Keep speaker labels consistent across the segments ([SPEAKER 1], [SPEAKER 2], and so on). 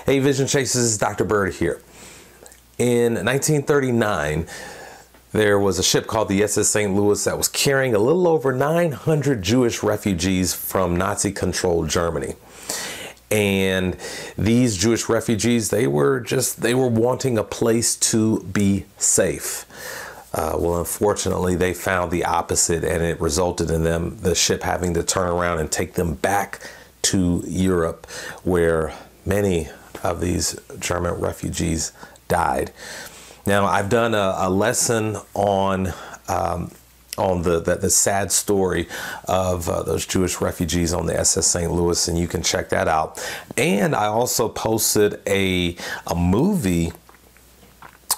[SPEAKER 1] Hey, Vision Chasers, this is Dr. Bird here. In 1939, there was a ship called the SS St. Louis that was carrying a little over 900 Jewish refugees from Nazi-controlled Germany. And these Jewish refugees, they were wanting a place to be safe. Well, unfortunately, they found the opposite, and it resulted in the ship having to turn around and take them back to Europe, where many of these German refugees died. Now, I've done a lesson on the sad story of those Jewish refugees on the SS St. Louis, and you can check that out. And I also posted a movie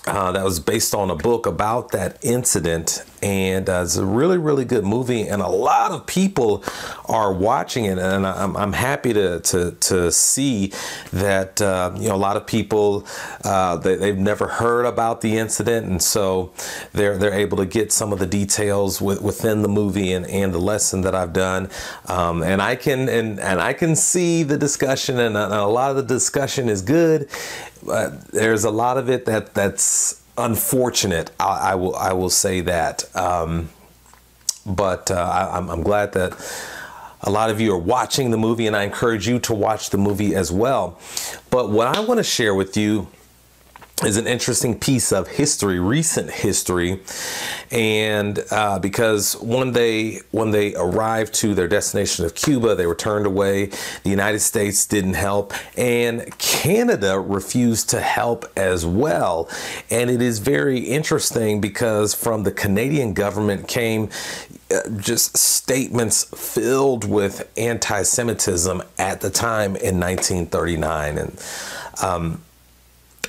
[SPEAKER 1] that was based on a book about that incident, and it's a really, really good movie, and a lot of people are watching it, and I'm happy to see that you know, a lot of people they've never heard about the incident, and so they're able to get some of the details within the movie and the lesson that I've done, and I can see the discussion, and a lot of the discussion is good. There's a lot of it that's unfortunate. I will say that, but I'm glad that a lot of you are watching the movie, and I encourage you to watch the movie as well. But what I want to share with you is an interesting piece of history, recent history, and because when they arrived to their destination of Cuba, they were turned away. The United States didn't help, and Canada refused to help as well. And it is very interesting because from the Canadian government came just statements filled with anti-Semitism at the time in 1939, and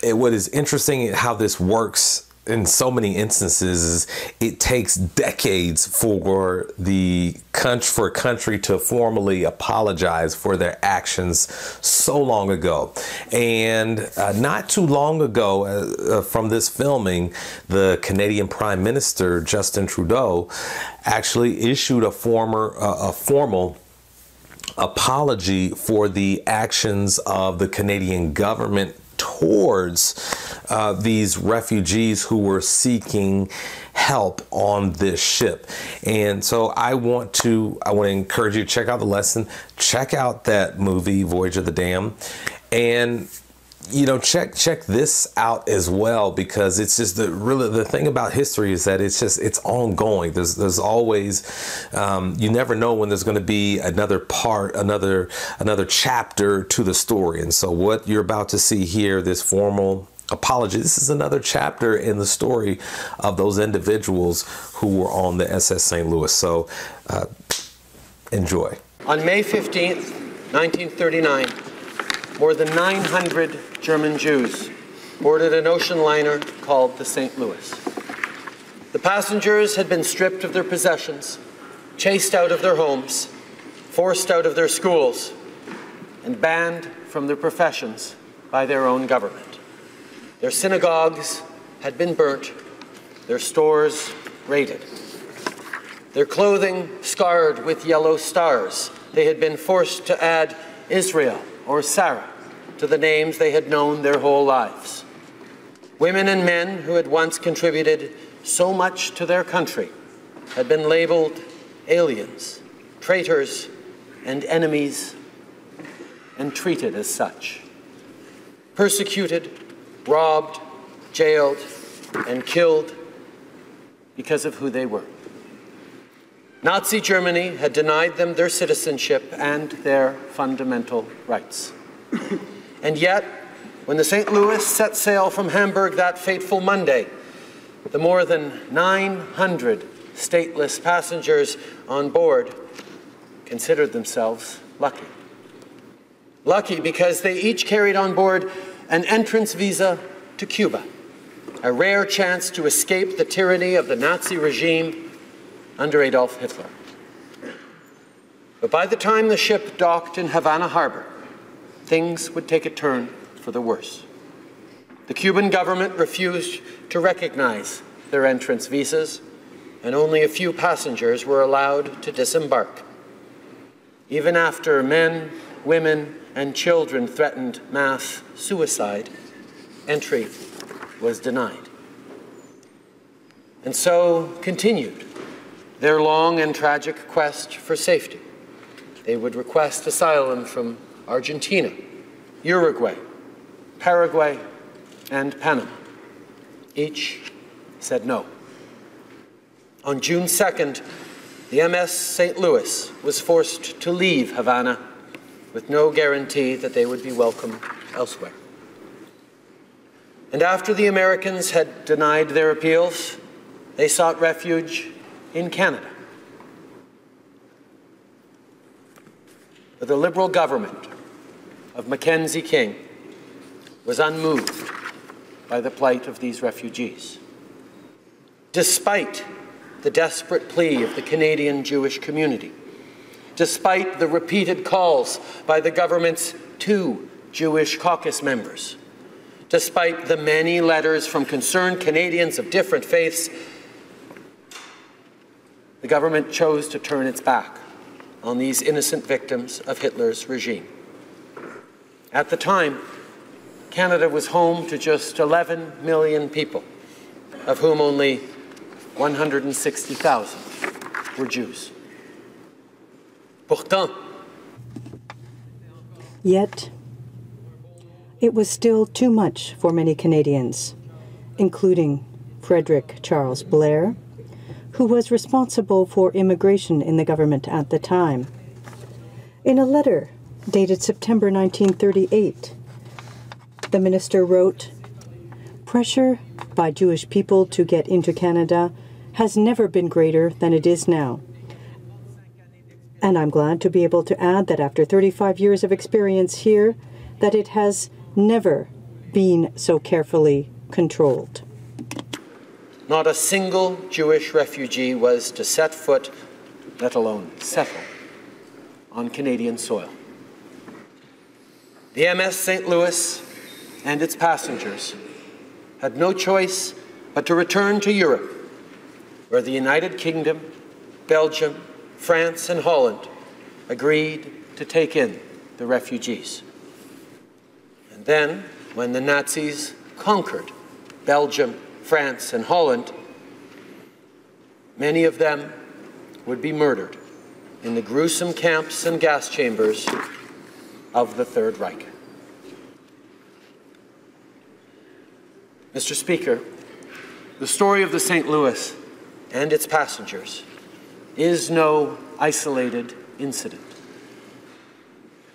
[SPEAKER 1] what is interesting how this works in so many instances is it takes decades for a country to formally apologize for their actions so long ago. And not too long ago from this filming, the Canadian Prime Minister, Justin Trudeau, actually issued a formal apology for the actions of the Canadian government towards these refugees who were seeking help on this ship. And so I want to encourage you to check out the lesson, check out that movie Voyage of the Dam, and you know, check this out as well, because it's just the thing about history is that it's ongoing. There's always you never know when there's going to be another part, another chapter to the story. And so what you're about to see here, this formal apology, this is another chapter in the story of those individuals who were on the SS St. Louis. So enjoy.
[SPEAKER 2] On May 15th, 1939, more than 900 German Jews boarded an ocean liner called the St. Louis. The passengers had been stripped of their possessions, chased out of their homes, forced out of their schools, and banned from their professions by their own government. Their synagogues had been burnt, their stores raided, their clothing scarred with yellow stars. They had been forced to add Israel or Sarah to the names they had known their whole lives. Women and men who had once contributed so much to their country had been labeled aliens, traitors, and enemies, and treated as such. Persecuted, robbed, jailed, and killed because of who they were. Nazi Germany had denied them their citizenship and their fundamental rights. And yet, when the St. Louis set sail from Hamburg that fateful Monday, the more than 900 stateless passengers on board considered themselves lucky. Lucky because they each carried on board an entrance visa to Cuba, a rare chance to escape the tyranny of the Nazi regime under Adolf Hitler. But by the time the ship docked in Havana Harbor, things would take a turn for the worse. The Cuban government refused to recognize their entrance visas, and only a few passengers were allowed to disembark. Even after men, women, and children threatened mass suicide, entry was denied. And so continued their long and tragic quest for safety. They would request asylum from Argentina, Uruguay, Paraguay, and Panama. Each said no. On June 2nd, the MS St. Louis was forced to leave Havana with no guarantee that they would be welcome elsewhere. And after the Americans had denied their appeals, they sought refuge in Canada. But the Liberal government of Mackenzie King was unmoved by the plight of these refugees. Despite the desperate plea of the Canadian Jewish community, despite the repeated calls by the government's 2 Jewish caucus members, despite the many letters from concerned Canadians of different faiths, the government chose to turn its back on these innocent victims of Hitler's regime. At the time, Canada was home to just 11 million people, of whom only 160,000 were Jews. Pourtant,
[SPEAKER 3] yet, it was still too much for many Canadians, including Frederick Charles Blair, who was responsible for immigration in the government at the time. In a letter dated September 1938, the minister wrote, "Pressure by Jewish people to get into Canada has never been greater than it is now. And I'm glad to be able to add that after 35 years of experience here, that it has never been so carefully controlled."
[SPEAKER 2] Not a single Jewish refugee was to set foot, let alone settle, on Canadian soil. The MS St. Louis and its passengers had no choice but to return to Europe, where the United Kingdom, Belgium, France, and Holland agreed to take in the refugees. And then, when the Nazis conquered Belgium, France, and Holland, many of them would be murdered in the gruesome camps and gas chambers of the Third Reich. Mr. Speaker, the story of the St. Louis and its passengers is no isolated incident.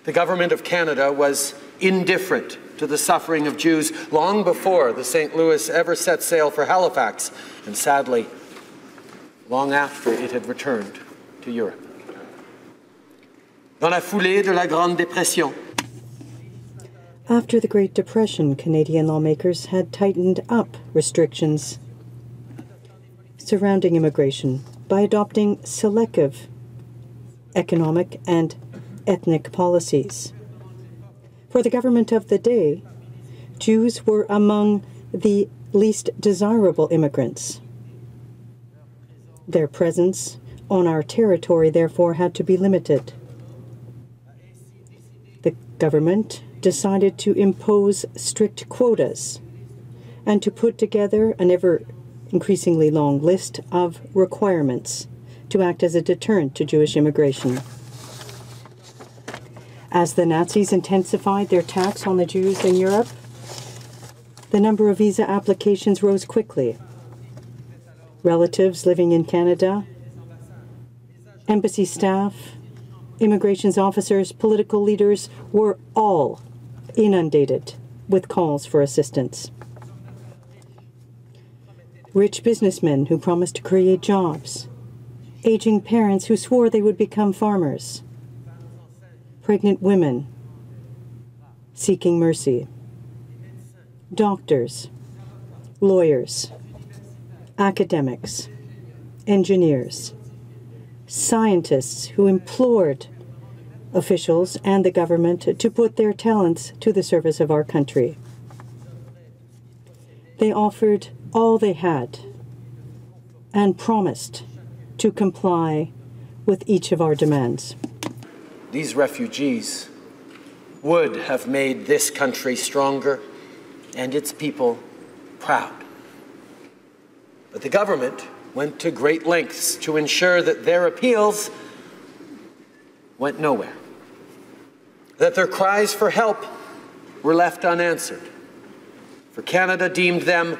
[SPEAKER 2] The government of Canada was indifferent to the suffering of Jews long before the St. Louis ever set sail for Halifax, and sadly, long after it had returned to Europe. Dans la foulée de la Grande Dépression,
[SPEAKER 3] after the Great Depression, Canadian lawmakers had tightened up restrictions surrounding immigration by adopting selective economic and ethnic policies. For the government of the day, Jews were among the least desirable immigrants. Their presence on our territory, therefore, had to be limited. The government decided to impose strict quotas and to put together an ever-increasingly long list of requirements to act as a deterrent to Jewish immigration. As the Nazis intensified their attacks on the Jews in Europe, the number of visa applications rose quickly. Relatives living in Canada, embassy staff, immigration officers, political leaders were all inundated with calls for assistance. Rich businessmen who promised to create jobs, aging parents who swore they would become farmers, pregnant women seeking mercy, doctors, lawyers, academics, engineers, scientists who implored officials and the government to put their talents to the service of our country. They offered all they had and promised to comply with each of our demands.
[SPEAKER 2] These refugees would have made this country stronger and its people proud. But the government went to great lengths to ensure that their appeals went nowhere, that their cries for help were left unanswered, for Canada deemed them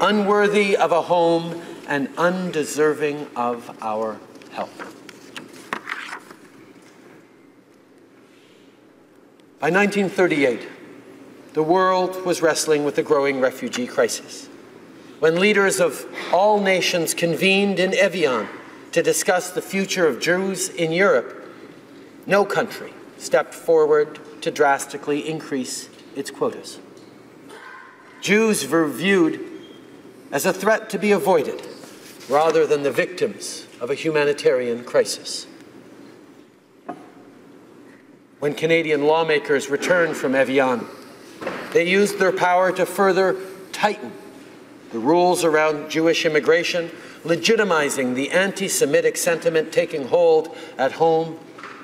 [SPEAKER 2] unworthy of a home and undeserving of our help. By 1938, the world was wrestling with the growing refugee crisis. When leaders of all nations convened in Evian to discuss the future of Jews in Europe, no country stepped forward to drastically increase its quotas. Jews were viewed as a threat to be avoided rather than the victims of a humanitarian crisis. When Canadian lawmakers returned from Evian, they used their power to further tighten the rules around Jewish immigration, legitimizing the anti-Semitic sentiment taking hold at home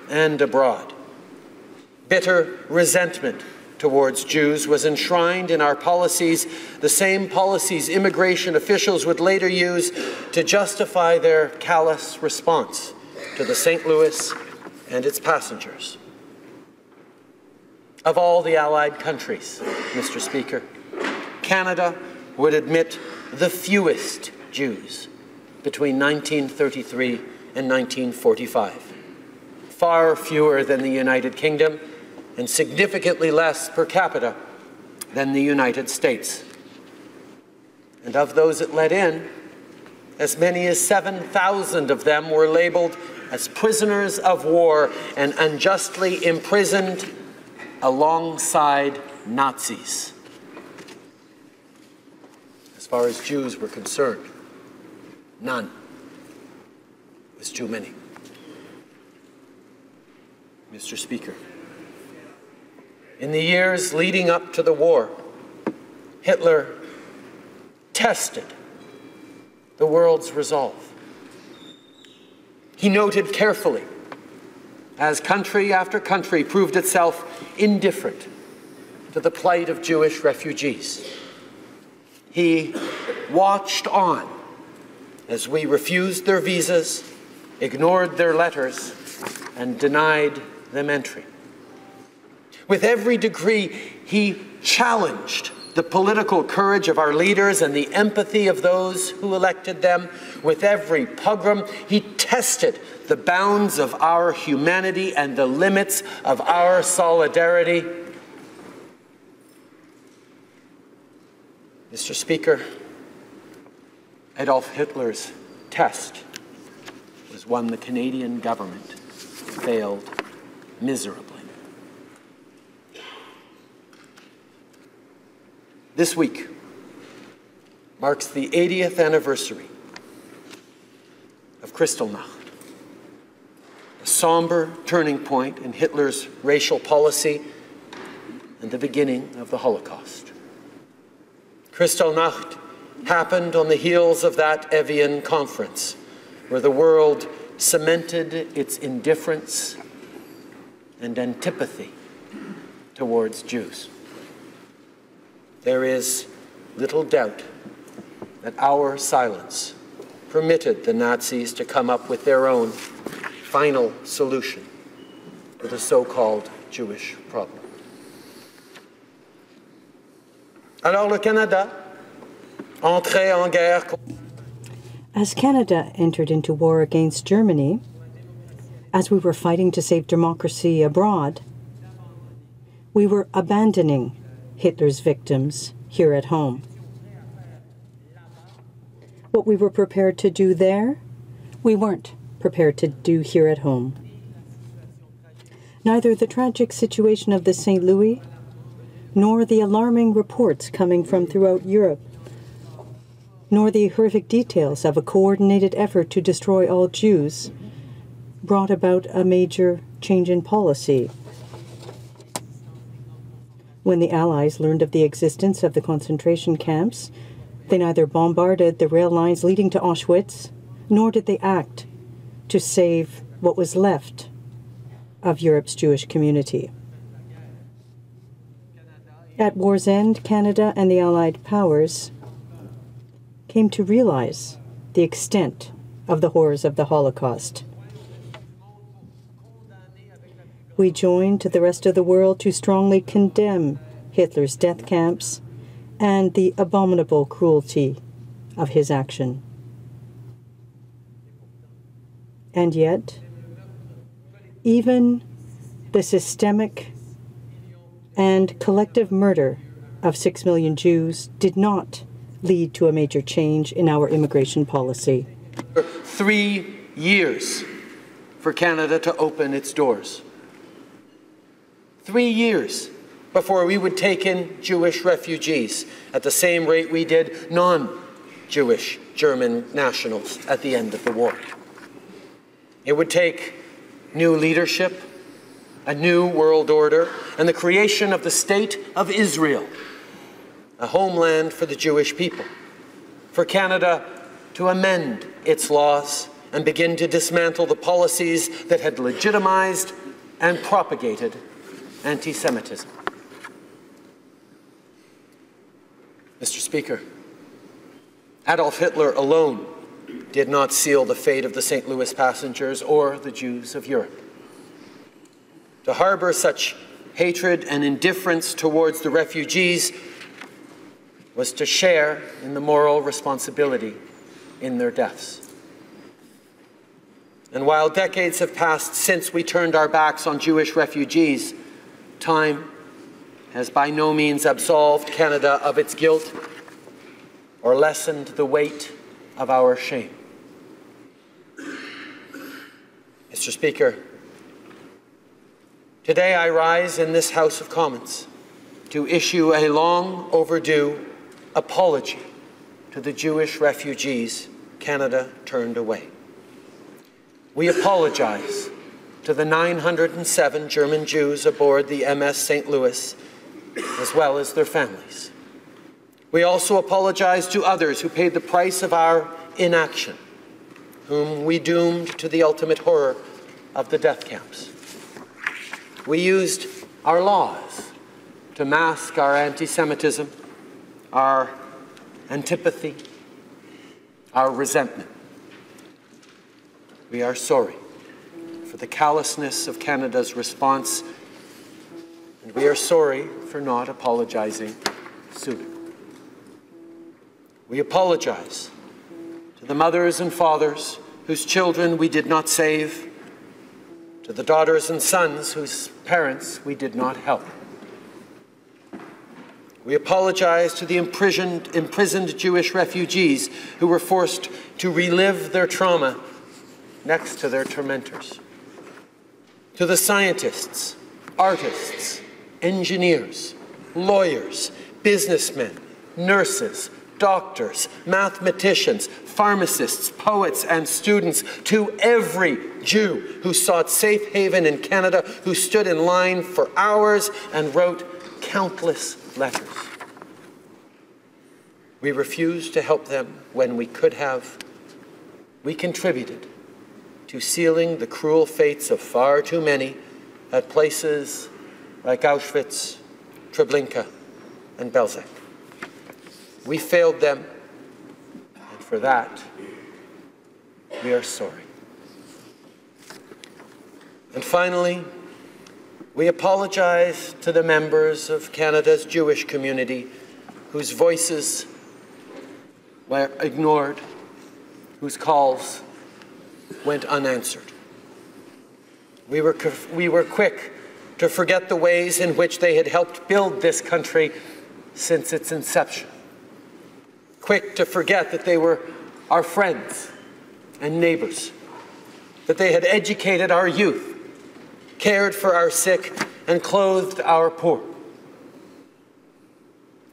[SPEAKER 2] and abroad. Bitter resentment towards Jews was enshrined in our policies, the same policies immigration officials would later use to justify their callous response to the St. Louis and its passengers. Of all the Allied countries, Mr. Speaker, Canada would admit the fewest Jews between 1933 and 1945. Far fewer than the United Kingdom and significantly less per capita than the United States. And of those it let in, as many as 7,000 of them were labeled as prisoners of war and unjustly imprisoned alongside Nazis. As far as Jews were concerned, none was too many. Mr. Speaker, in the years leading up to the war, Hitler tested the world's resolve. He noted carefully as country after country proved itself indifferent to the plight of Jewish refugees. He watched on as we refused their visas, ignored their letters, and denied them entry. With every decree, he challenged the political courage of our leaders and the empathy of those who elected them. With every pogrom, he tested the bounds of our humanity and the limits of our solidarity. Mr. Speaker, Adolf Hitler's test was one the Canadian government failed miserably. This week marks the 80th anniversary of Kristallnacht, a somber turning point in Hitler's racial policy and the beginning of the Holocaust. Kristallnacht happened on the heels of that Evian conference, where the world cemented its indifference and antipathy towards Jews. There is little doubt that our silence permitted the Nazis to come up with their own final solution to the so-called Jewish problem. Alors le Canada entrait en guerre.
[SPEAKER 3] As Canada entered into war against Germany, as we were fighting to save democracy abroad, we were abandoning Hitler's victims here at home. What we were prepared to do there, we weren't prepared to do here at home. Neither the tragic situation of the St. Louis, nor the alarming reports coming from throughout Europe, nor the horrific details of a coordinated effort to destroy all Jews brought about a major change in policy. When the Allies learned of the existence of the concentration camps, they neither bombarded the rail lines leading to Auschwitz, nor did they act to save what was left of Europe's Jewish community. At war's end, Canada and the Allied powers came to realize the extent of the horrors of the Holocaust. We joined the rest of the world to strongly condemn Hitler's death camps and the abominable cruelty of his action. And yet, even the systemic and collective murder of 6 million Jews did not lead to a major change in our immigration policy.
[SPEAKER 2] 3 years for Canada to open its doors. 3 years before we would take in Jewish refugees at the same rate we did non-Jewish German nationals at the end of the war. It would take new leadership, a new world order, and the creation of the State of Israel, a homeland for the Jewish people, for Canada to amend its laws and begin to dismantle the policies that had legitimized and propagated anti-Semitism. Mr. Speaker, Adolf Hitler alone did not seal the fate of the St. Louis passengers or the Jews of Europe. To harbor such hatred and indifference towards the refugees was to share in the moral responsibility in their deaths. And while decades have passed since we turned our backs on Jewish refugees, time has by no means absolved Canada of its guilt or lessened the weight of our shame. Mr. Speaker, today I rise in this House of Commons to issue a long overdue apology to the Jewish refugees Canada turned away. We apologize to the 907 German Jews aboard the MS St. Louis, as well as their families. We also apologize to others who paid the price of our inaction, whom we doomed to the ultimate horror of the death camps. We used our laws to mask our anti-Semitism, our antipathy, our resentment. We are sorry for the callousness of Canada's response, and we are sorry for not apologizing sooner. We apologize to the mothers and fathers whose children we did not save, to the daughters and sons whose parents we did not help. We apologize to the imprisoned Jewish refugees who were forced to relive their trauma next to their tormentors. To the scientists, artists, engineers, lawyers, businessmen, nurses, doctors, mathematicians, pharmacists, poets, and students, to every Jew who sought safe haven in Canada, who stood in line for hours and wrote countless letters. We refused to help them when we could have. We contributed to sealing the cruel fates of far too many at places like Auschwitz, Treblinka, and Belzec. We failed them, and for that, we are sorry. And finally, we apologize to the members of Canada's Jewish community whose voices were ignored, whose calls went unanswered. We were quick to forget the ways in which they had helped build this country since its inception. Quick to forget that they were our friends and neighbors, that they had educated our youth, cared for our sick, and clothed our poor.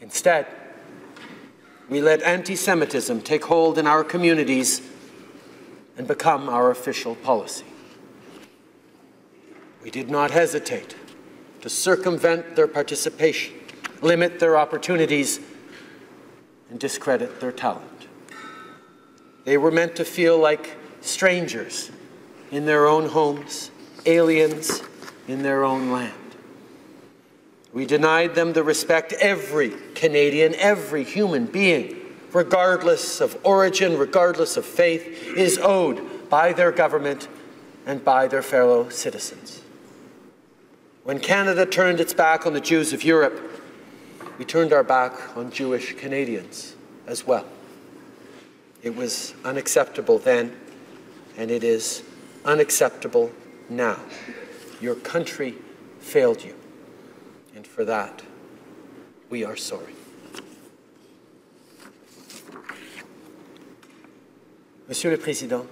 [SPEAKER 2] Instead, we let anti-Semitism take hold in our communities and become our official policy. We did not hesitate to circumvent their participation, limit their opportunities, and discredit their talent. They were meant to feel like strangers in their own homes, aliens in their own land. We denied them the respect every Canadian, every human being, regardless of origin, regardless of faith, is owed by their government and by their fellow citizens. When Canada turned its back on the Jews of Europe, we turned our back on Jewish Canadians as well. It was unacceptable then, and it is unacceptable now. Your country failed you, and for that, we are sorry. Monsieur le Président.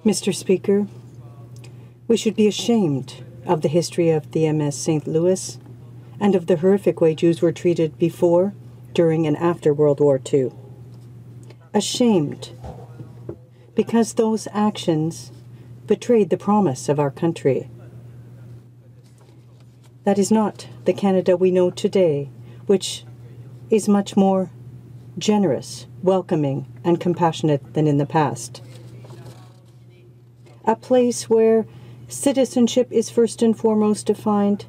[SPEAKER 3] Mr. Speaker, we should be ashamed of the history of the MS St. Louis and of the horrific way Jews were treated before, during, and after World War II. Ashamed because those actions betrayed the promise of our country. That is not the Canada we know today, which is much more generous, welcoming, and compassionate than in the past. A place where citizenship is first and foremost defined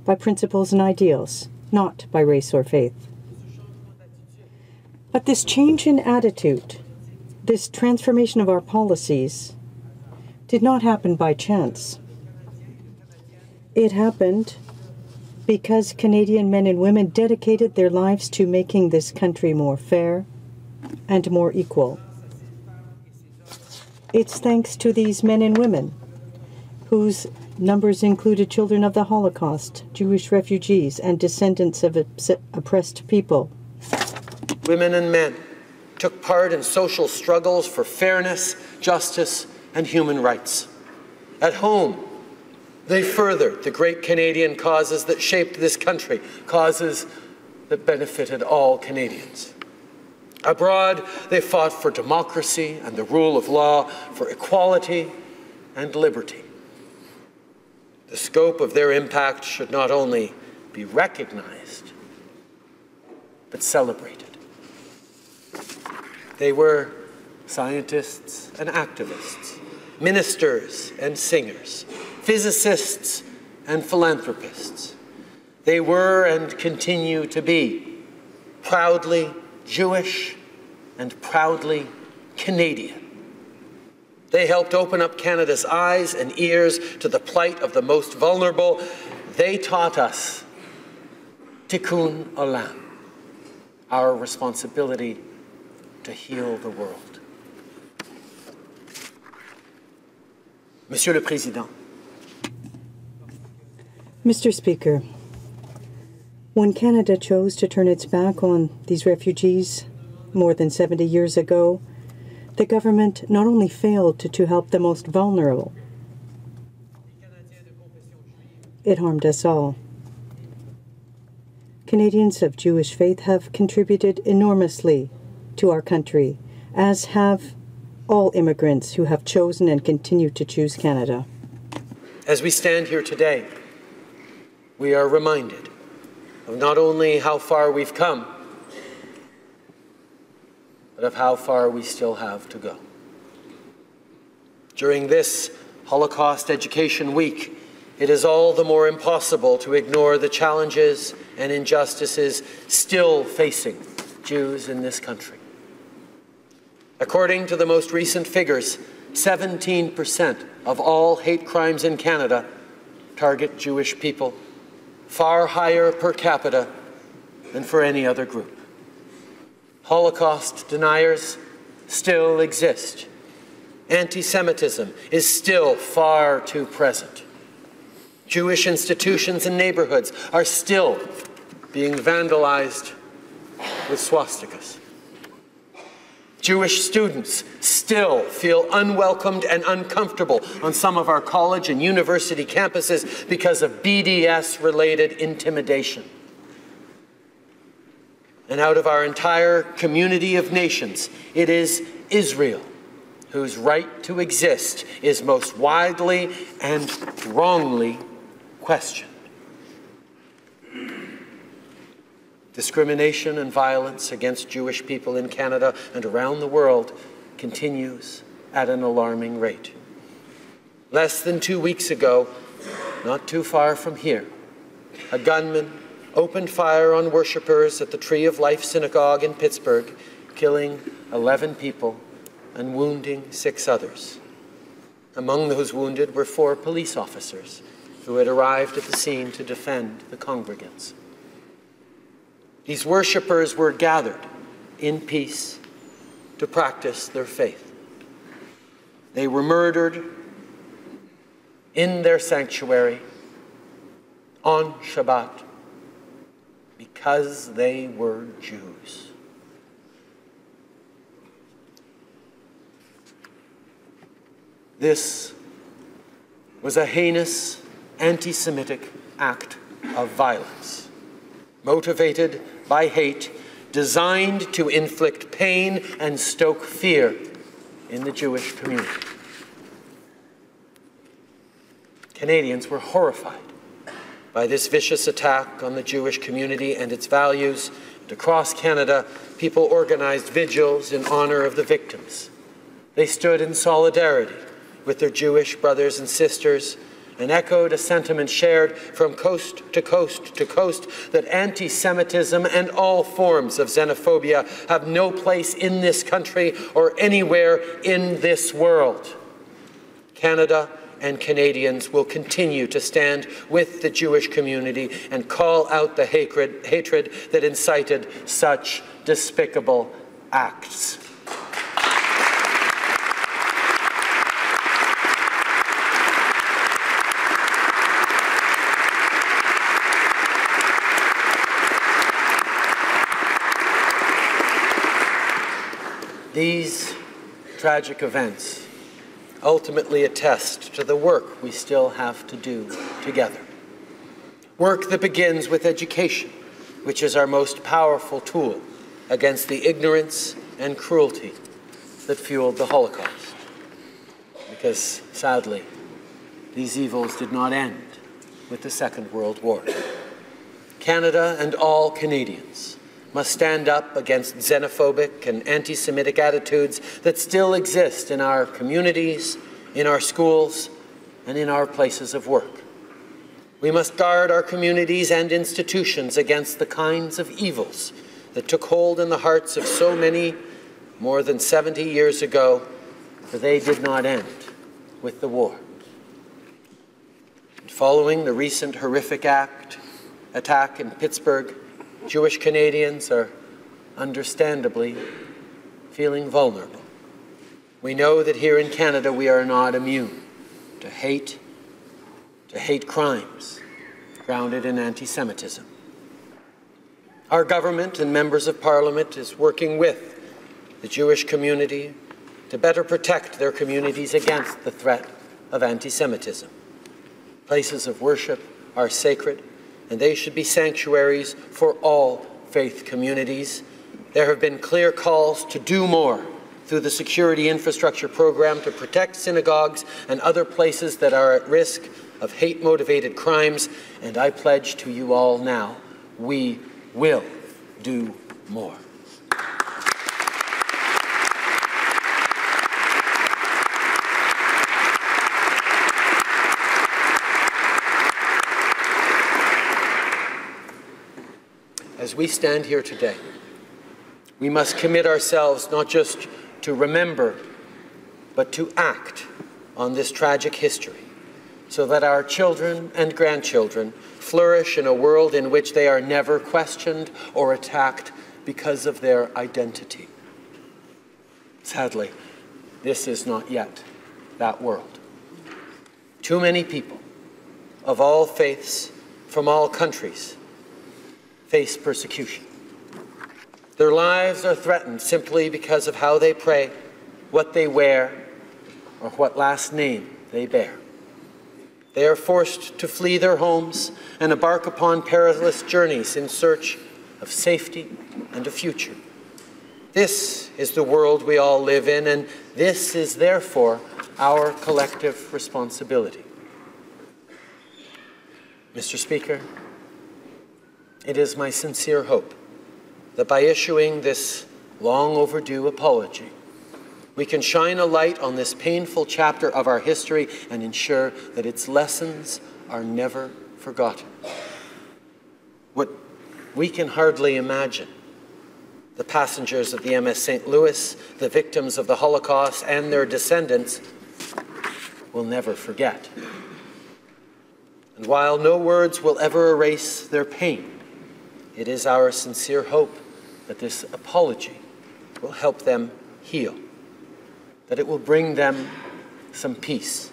[SPEAKER 3] by principles and ideals, not by race or faith. But this change in attitude, this transformation of our policies, did not happen by chance. It happened because Canadian men and women dedicated their lives to making this country more fair and more equal. It's thanks to these men and women, whose numbers included children of the Holocaust, Jewish refugees, and descendants of oppressed people.
[SPEAKER 2] Women and men took part in social struggles for fairness, justice, and human rights. At home, they furthered the great Canadian causes that shaped this country, causes that benefited all Canadians. Abroad, they fought for democracy and the rule of law, for equality and liberty. The scope of their impact should not only be recognized, but celebrated. They were scientists and activists, ministers and singers, physicists and philanthropists. They were and continue to be proudly Jewish and proudly Canadian. They helped open up Canada's eyes and ears to the plight of the most vulnerable. They taught us tikkun olam, our responsibility to heal the world. Monsieur le Président.
[SPEAKER 3] Mr. Speaker, when Canada chose to turn its back on these refugees more than 70 years ago, the government not only failed to help the most vulnerable, it harmed us all. Canadians of Jewish faith have contributed enormously to our country, as have all immigrants who have chosen and continue to choose Canada.
[SPEAKER 2] As we stand here today, we are reminded of not only how far we've come, but of how far we still have to go. During this Holocaust Education Week, it is all the more impossible to ignore the challenges and injustices still facing Jews in this country. According to the most recent figures, 17% of all hate crimes in Canada target Jewish people, far higher per capita than for any other group. Holocaust deniers still exist. Anti-Semitism is still far too present. Jewish institutions and neighborhoods are still being vandalized with swastikas. Jewish students still feel unwelcomed and uncomfortable on some of our college and university campuses because of BDS-related intimidation. And out of our entire community of nations, it is Israel whose right to exist is most widely and wrongly questioned. Discrimination and violence against Jewish people in Canada and around the world continues at an alarming rate. Less than 2 weeks ago, not too far from here, a gunman opened fire on worshippers at the Tree of Life Synagogue in Pittsburgh, killing 11 people and wounding 6 others. Among those wounded were 4 police officers who had arrived at the scene to defend the congregants. These worshippers were gathered in peace to practice their faith. They were murdered in their sanctuary on Shabbat because they were Jews. This was a heinous anti-Semitic act of violence, motivated by hate, designed to inflict pain and stoke fear in the Jewish community. Canadians were horrified by this vicious attack on the Jewish community and its values, and across Canada, people organized vigils in honor of the victims. They stood in solidarity with their Jewish brothers and sisters and echoed a sentiment shared from coast to coast to coast that anti-Semitism and all forms of xenophobia have no place in this country or anywhere in this world. Canada and Canadians will continue to stand with the Jewish community and call out the hatred that incited such despicable acts. These tragic events ultimately attest to the work we still have to do together. Work that begins with education, which is our most powerful tool against the ignorance and cruelty that fueled the Holocaust. Because, sadly, these evils did not end with the Second World War. Canada and all Canadians must stand up against xenophobic and anti-Semitic attitudes that still exist in our communities, in our schools, and in our places of work. We must guard our communities and institutions against the kinds of evils that took hold in the hearts of so many more than 70 years ago, for they did not end with the war. And following the recent horrific attack in Pittsburgh, Jewish Canadians are understandably feeling vulnerable. We know that here in Canada we are not immune to hate crimes grounded in anti-Semitism. Our government and members of Parliament is working with the Jewish community to better protect their communities against the threat of anti-Semitism. Places of worship are sacred, and they should be sanctuaries for all faith communities. There have been clear calls to do more through the Security Infrastructure Program to protect synagogues and other places that are at risk of hate-motivated crimes, and I pledge to you all now, we will do more. As we stand here today, we must commit ourselves not just to remember, but to act on this tragic history so that our children and grandchildren flourish in a world in which they are never questioned or attacked because of their identity. Sadly, this is not yet that world. Too many people of all faiths from all countries face persecution. Their lives are threatened simply because of how they pray, what they wear, or what last name they bear. They are forced to flee their homes and embark upon perilous journeys in search of safety and a future. This is the world we all live in, and this is therefore our collective responsibility. Mr. Speaker, it is my sincere hope that by issuing this long overdue apology, we can shine a light on this painful chapter of our history and ensure that its lessons are never forgotten. We can hardly imagine the passengers of the MS St. Louis, the victims of the Holocaust, and their descendants will never forget. And while no words will ever erase their pain, it is our sincere hope that this apology will help them heal, that it will bring them some peace,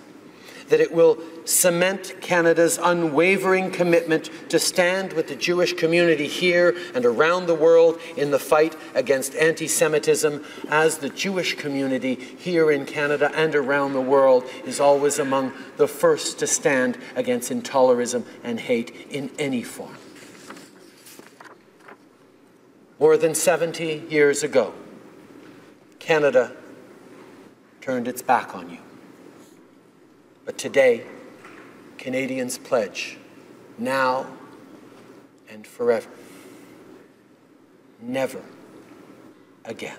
[SPEAKER 2] that it will cement Canada's unwavering commitment to stand with the Jewish community here and around the world in the fight against anti-Semitism, as the Jewish community here in Canada and around the world is always among the first to stand against intolerism and hate in any form. More than 70 years ago, Canada turned its back on you. But today, Canadians pledge, now and forever, never again.